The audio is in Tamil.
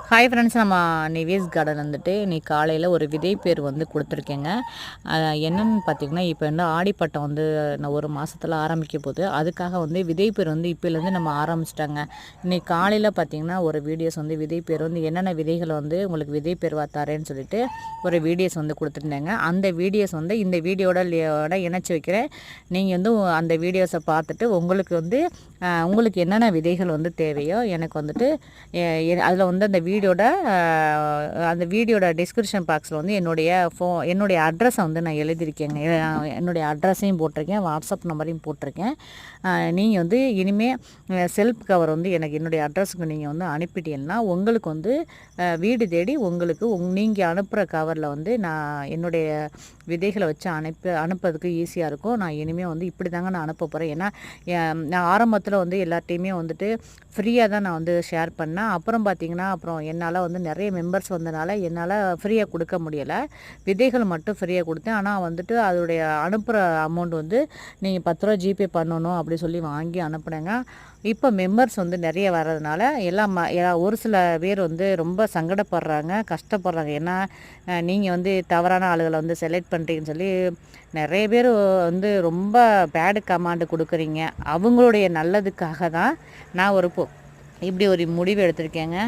ஹாய் ஃப்ரெண்ட்ஸ், நம்ம நிவேஸ் கார்டன் வந்துட்டு இன்னைக்கு காலையில் ஒரு விதை பேர் வந்து கொடுத்துருக்கேங்க. என்னென்னு பார்த்தீங்கன்னா, இப்போ வந்து ஆடிப்பட்டம் வந்து நான் ஒரு மாதத்தில் ஆரம்பிக்க போகுது. அதுக்காக வந்து விதை பேர் வந்து இப்போலேருந்து நம்ம ஆரம்பிச்சிட்டாங்க. இன்னைக்கு காலையில் பார்த்தீங்கன்னா ஒரு வீடியோஸ் வந்து விதை பேர் வந்து என்னென்ன விதைகளை வந்து உங்களுக்கு விதை பேர்வா தரேன்னு சொல்லிட்டு ஒரு வீடியோஸ் வந்து கொடுத்துருந்தேங்க. அந்த வீடியோஸ் வந்து இந்த வீடியோட இணைச்சி வைக்கிறேன். நீங்கள் வந்து அந்த வீடியோஸை பார்த்துட்டு உங்களுக்கு என்னென்ன விதைகள் வந்து தேவையோ எனக்கு வந்துட்டு அதில் வந்து அந்த வீடியோட டிஸ்கிரிப்ஷன் பாக்ஸில் வந்து என்னுடைய அட்ரஸை வந்து நான் எழுதியிருக்கேங்க. என்னுடைய அட்ரஸையும் போட்டிருக்கேன், வாட்ஸ்அப் நம்பரையும் போட்டிருக்கேன். நீங்கள் வந்து இனிமேல் செல்ஃப் கவர் வந்து எனக்கு என்னுடைய அட்ரஸுக்கு நீங்கள் வந்து அனுப்பிட்டீங்கன்னா உங்களுக்கு வந்து வீடு தேடி நீங்கள் அனுப்புகிற கவரில் வந்து நான் என்னுடைய விதைகளை வச்சு அனுப்புறதுக்கு ஈஸியாக இருக்கும். நான் இனிமேல் வந்து இப்படி தாங்க நான் அனுப்ப போகிறேன். ஏன்னா நான் ஆரம்பத்தில் வந்து எல்லாத்தையுமே வந்துட்டு ஃப்ரீயாக தான் நான் வந்து ஷேர் பண்ணேன். அப்புறம் பார்த்திங்கன்னா என்னால் வந்து நிறைய மெம்பர்ஸ் வந்தனால என்னால் ஃப்ரீயாக கொடுக்க முடியலை. விதைகள் மட்டும் ஃப்ரீயாக கொடுத்தேன். ஆனால் வந்துட்டு அதோடைய அனுப்புகிற அமௌண்ட் வந்து நீங்கள் 10 ரூபா ஜிபே பண்ணணும் அப்படி சொல்லி வாங்கி அனுப்புனேங்க. இப்போ மெம்பர்ஸ் வந்து நிறைய வர்றதுனால ஒரு சில பேர் வந்து ரொம்ப சங்கடப்படுறாங்க, கஷ்டப்படுறாங்க. ஏன்னா நீங்கள் வந்து தவறான ஆளுகளை வந்து செலக்ட் பண்ணுறீங்கன்னு சொல்லி நிறைய பேர் வந்து ரொம்ப பேடு கமாண்டு கொடுக்குறீங்க. அவங்களுடைய நல்லதுக்காக தான் நான் இப்படி ஒரு முடிவு எடுத்திருக்கேங்க.